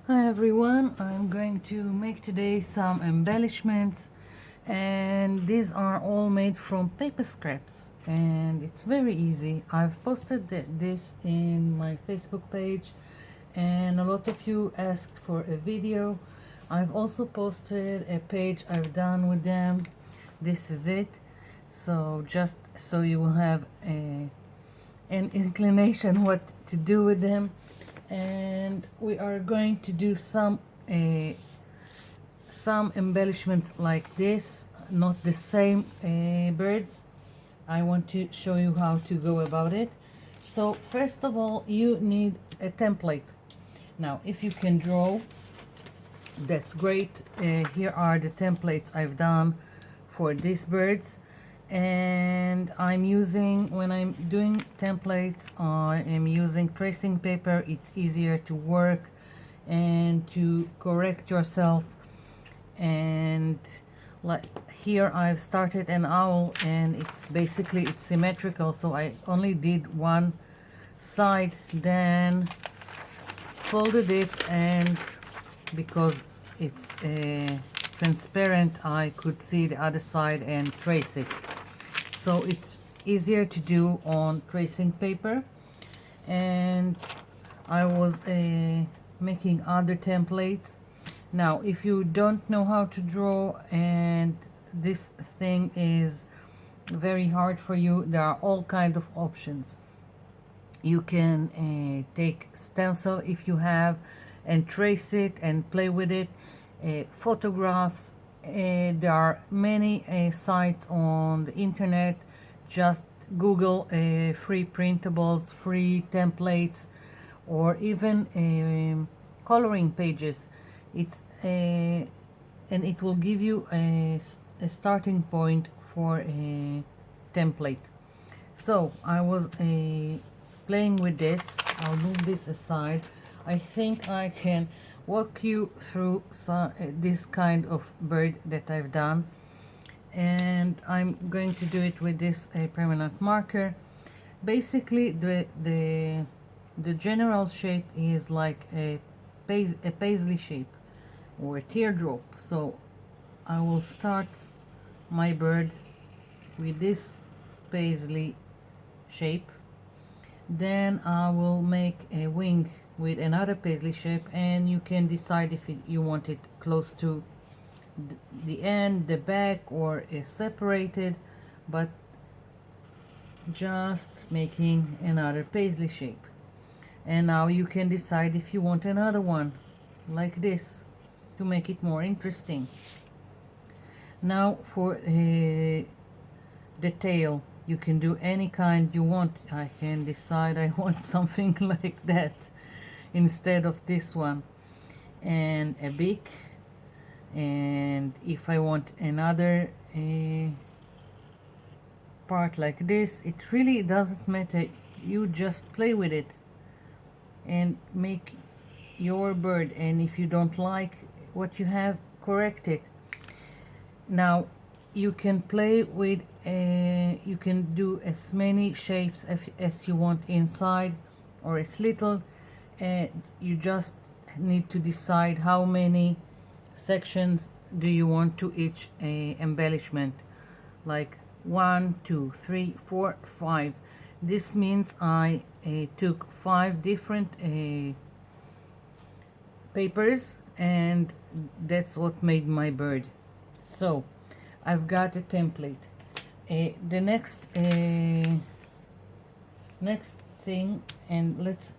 Hi everyone, I'm going to make today some embellishments, and these are all made from paper scraps and it's very easy. I've posted this in my Facebook page and a lot of you asked for a video. I've also posted a page I've done with them. This is it. So just so you will have an inclination what to do with them, and we are going to do some embellishments like this, not the same birds. I want to show you how to go about it. So first of all, you need a template. Now if you can draw, that's great. Here are the templates I've done for these birds, and when I'm doing templates, I am using tracing paper. It's easier to work and to correct yourself. And like here I've started an owl, and it's symmetrical, so I only did one side, then folded it, and because it's transparent I could see the other side and trace it, so it's easier to do on tracing paper. And I was making other templates. Now if you don't know how to draw and this thing is very hard for you, there are all kinds of options. You can take stencil if you have and trace it and play with it. Photographs, there are many sites on the internet. Just Google free printables, free templates, or even coloring pages. It's and it will give you a starting point for a template. So I was playing with this. I'll move this aside. I think I can walk you through this kind of bird that I've done, and I'm going to do it with this permanent marker. Basically the general shape is like a paisley shape or a teardrop. So I will start my bird with this paisley shape, then I will make a wing with another paisley shape, and you can decide if you want it close to the end, the back, or separated, but just making another paisley shape. And now you can decide if you want another one like this to make it more interesting. Now for the tail, you can do any kind you want. I can decide I want something like that instead of this one, and a beak. And if I want another part like this, it really doesn't matter. You just play with it and make your bird, and if you don't like what you have, correct it. Now you can play with you can do as many shapes as you want inside, or as little. You just need to decide how many sections do you want to each embellishment, like 1, 2, 3, 4, 5. This means I took 5 different papers, and that's what made my bird. So I've got a template. The next thing, and let's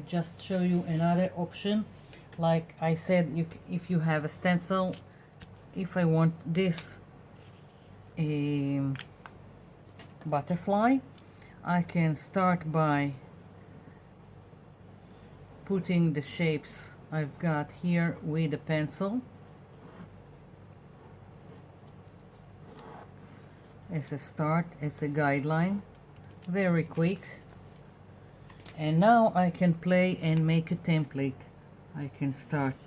just show you another option. Like I said, if you have a stencil, if I want this butterfly, I can start by putting the shapes I've got here with a pencil as a start, as a guideline, very quick. And now I can play and make a template. I can start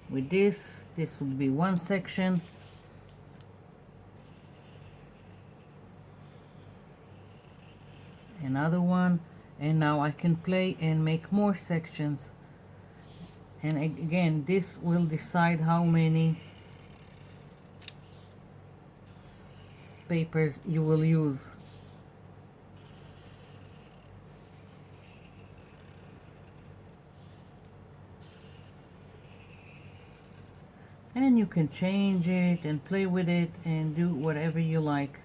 with this would be one section, another one, and now I can play and make more sections. And again, this will decide how many papers you will use. And you can change it and play with it and do whatever you like.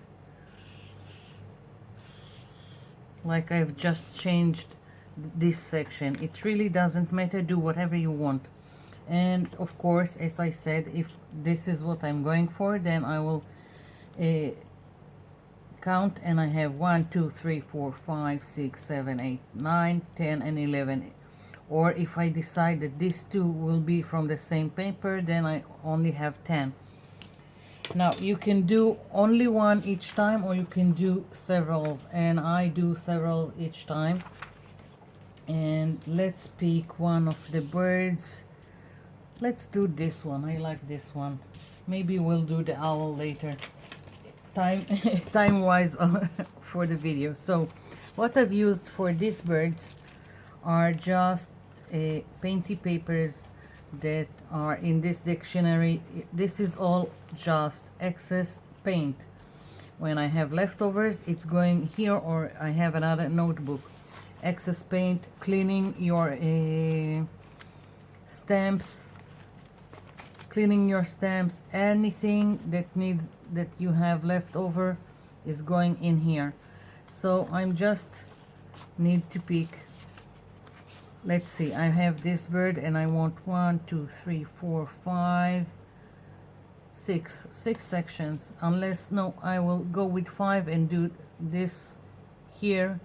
Like I've just changed this section. It really doesn't matter, do whatever you want. And of course, as I said, if this is what I'm going for, then I will count, and I have 1 2 3 4 5 6 7 8 9 10 and 11. Or if I decide that these two will be from the same paper, then I only have 10. Now you can do only one each time, or you can do several, and I do several each time. And let's pick one of the birds. Let's do this one. I like this one. Maybe we'll do the owl later, time wise for the video. So what I've used for these birds are just painty papers that are in this dictionary. This is all just excess paint. When I have leftovers, it's going here, or I have another notebook. Excess paint, cleaning your stamps, anything that you have left over is going in here. So I'm just need to pick. Let's see, I have this bird and I want 1 2 3 4 5 6 sections. Unless, no, I will go with 5 and do this here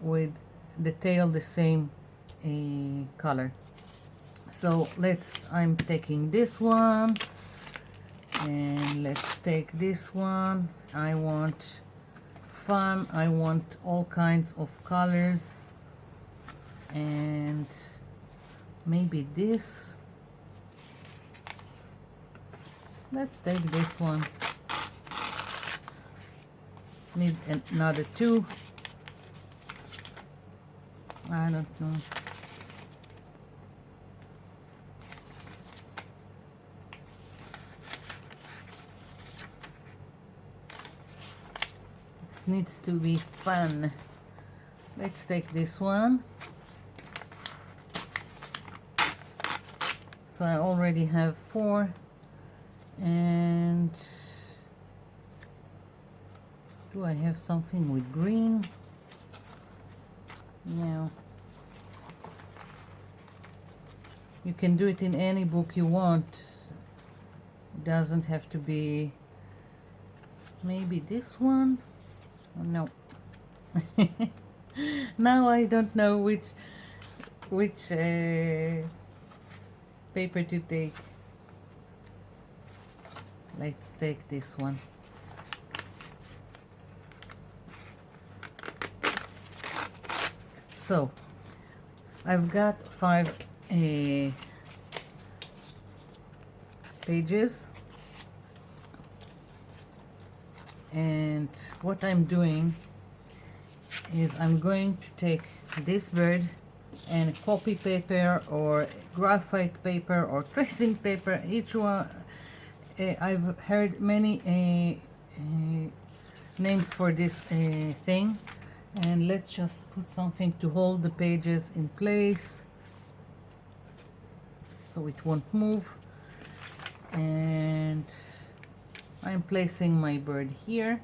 with the tail the same color. So I'm taking this one, and let's take this one. I want fun, I want all kinds of colors, and maybe this. Let's take this one. Need another 2. I don't know. It needs to be fun. Let's take this one. So I already have 4, and do I have something with green? No. You can do it in any book you want. It doesn't have to be. Maybe this one? Oh, no. Now I don't know which paper to take. Let's take this one. So I've got 5 pages, and what I'm doing is I'm going to take this bird and copy paper or graphite paper or tracing paper, each one. I've heard many names for this thing, and let's just put something to hold the pages in place so it won't move. And I'm placing my bird here.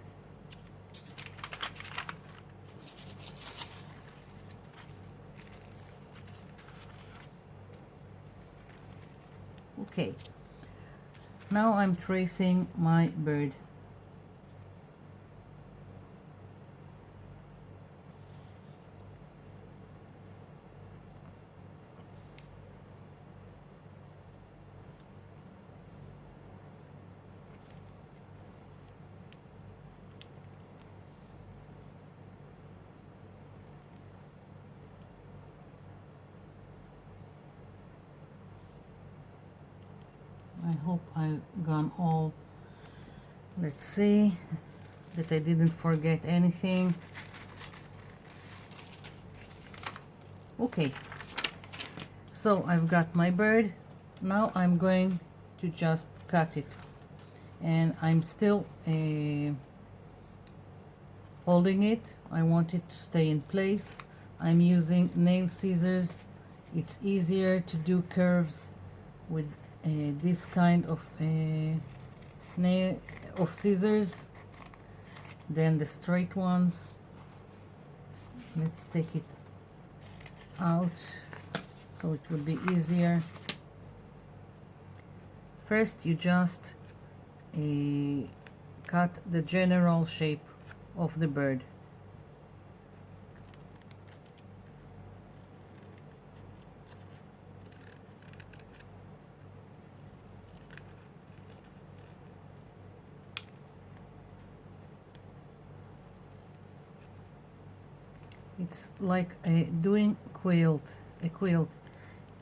Okay, now I'm tracing my bird. I hope I've gone all. Let's see that I didn't forget anything. So I've got my bird. Now I'm going to just cut it, and I'm still holding it. I want it to stay in place. I'm using nail scissors. It's easier to do curves with this kind of nail of scissors than the straight ones. Let's take it out so it would be easier. First, you just cut the general shape of the bird. It's like doing a quilt.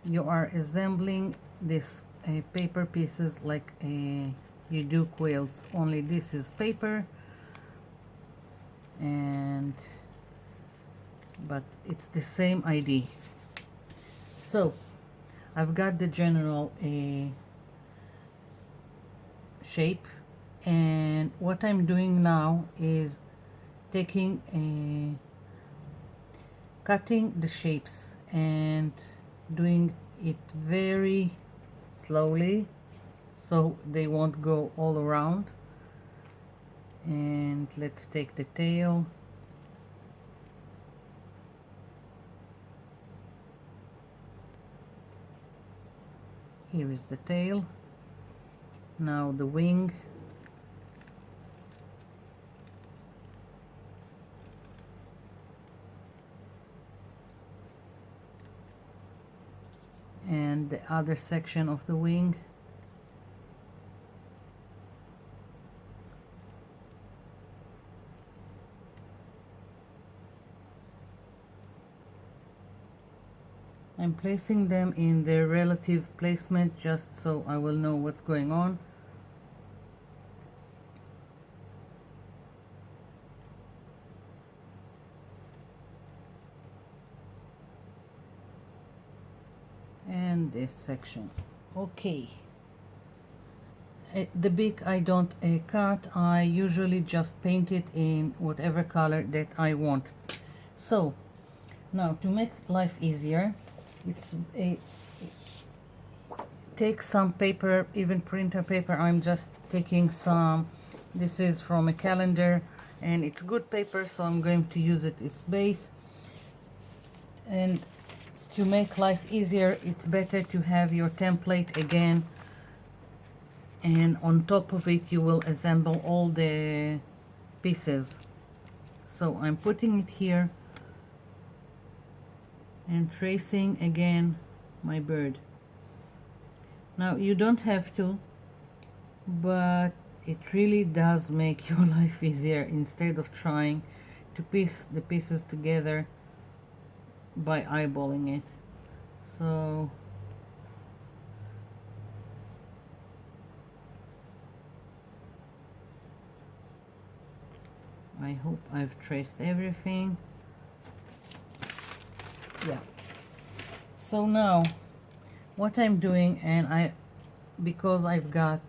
You are assembling this paper pieces like you do quilts, only this is paper, and but it's the same idea. So I've got the general shape, and what I'm doing now is taking cutting the shapes and doing it very slowly so they won't go all around. And let's take the tail. Here is the tail. Now the wing. And the other section of the wing. I'm placing them in their relative placement just so I will know what's going on. And this section. Okay. The beak I don't cut. I usually just paint it in whatever color that I want. So now to make life easier, it's take some paper, even printer paper. I'm just taking some, this is from a calendar and it's good paper, so I'm going to use it as base. And to make life easier, it's better to have your template again, and on top of it you will assemble all the pieces. So I'm putting it here and tracing again my bird. Now you don't have to, but it really does make your life easier instead of trying to piece the pieces together by eyeballing it. So I hope I've traced everything. Yeah. So now what I'm doing, and because I've got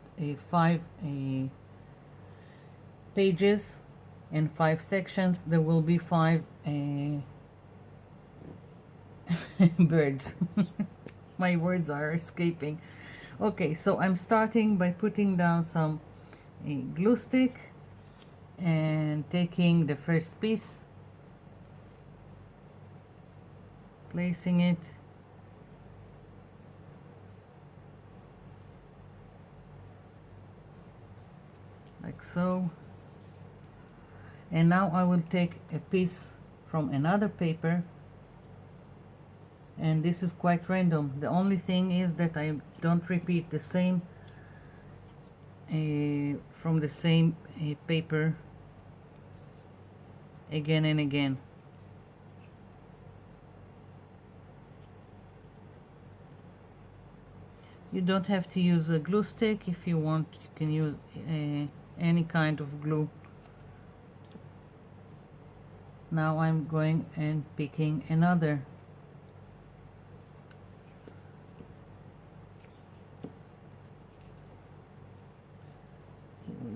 five pages and 5 sections, there will be 5 birds. My words are escaping. Okay, so I'm starting by putting down some glue stick and taking the first piece, placing it like so. And now I will take a piece from another paper, and this is quite random. The only thing is that I don't repeat the same from the same paper again and again. You don't have to use a glue stick. If you want, you can use any kind of glue. Now I'm going and picking another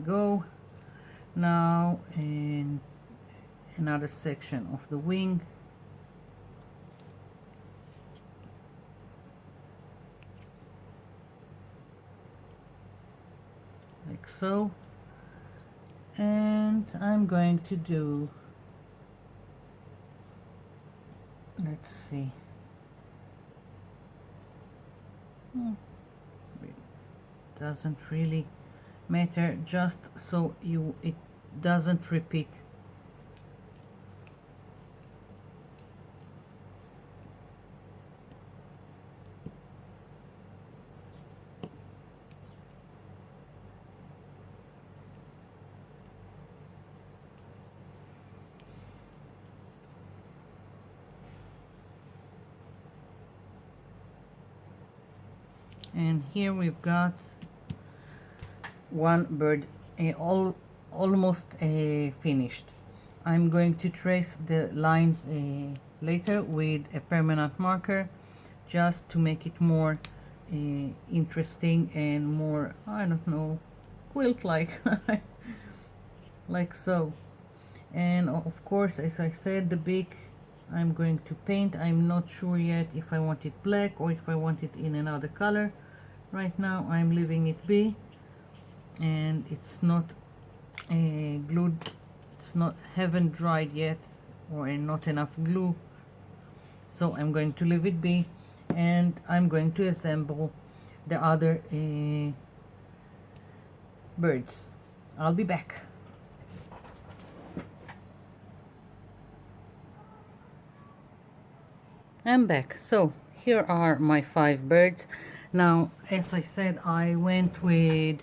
go. Now in another section of the wing. Like so. And I'm going to do, let's see, it doesn't really matter, just so it doesn't repeat. And here we've got one bird almost finished. I'm going to trace the lines later with a permanent marker, just to make it more interesting and more, I don't know, quilt-like, like so. And of course, as I said, the beak I'm going to paint. I'm not sure yet if I want it black or if I want it in another color. Right now I'm leaving it be, and it's not glued, haven't dried yet, or not enough glue, so I'm going to leave it be, and I'm going to assemble the other birds. I'll be back. I'm back. So here are my 5 birds. Now, as I said, I went with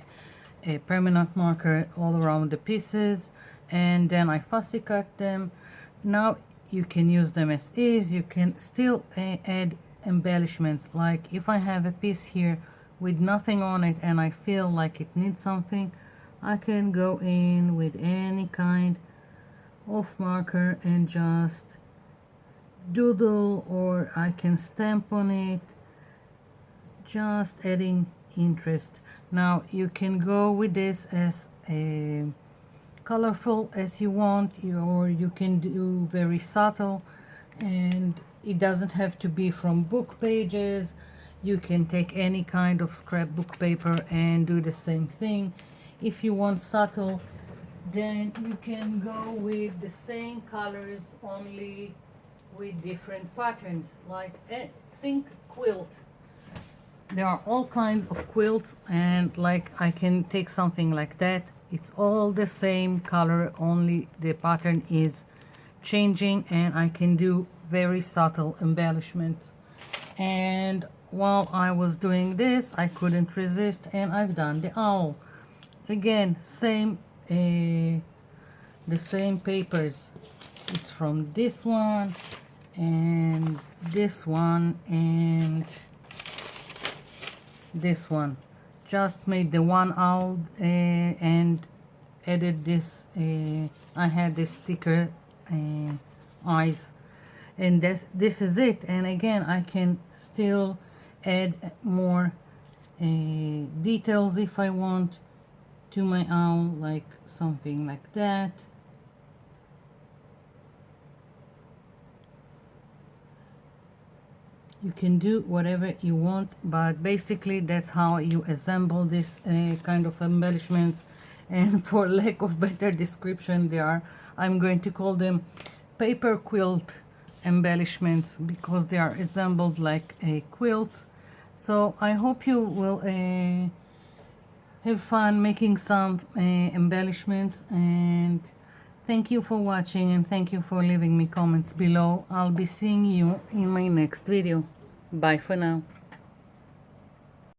a permanent marker all around the pieces, and then I fussy cut them. Now you can use them as is. You can still add embellishments, like if I have a piece here with nothing on it and I feel like it needs something, I can go in with any kind of marker and just doodle, or I can stamp on it, just adding interest. Now you can go with this as colorful as you want, or you can do very subtle, and it doesn't have to be from book pages. You can take any kind of scrapbook paper and do the same thing. If you want subtle, then you can go with the same colors, only with different patterns, like think quilt. There are all kinds of quilts, and like I can take something like that. It's all the same color, only the pattern is changing, and I can do very subtle embellishment. And while I was doing this, I couldn't resist, and I've done the owl. Again, the same papers. It's from this one and this one and this one. Just made the one owl and added this. I had this sticker eyes, and this is it. And again, I can still add more details if I want to my owl, like something like that. You can do whatever you want, but basically that's how you assemble this kind of embellishments. And for lack of better description, I'm going to call them paper quilt embellishments, because they are assembled like quilts. So I hope you will have fun making some embellishments, and thank you for watching, and thank you for leaving me comments below. I'll be seeing you in my next video. Bye for now.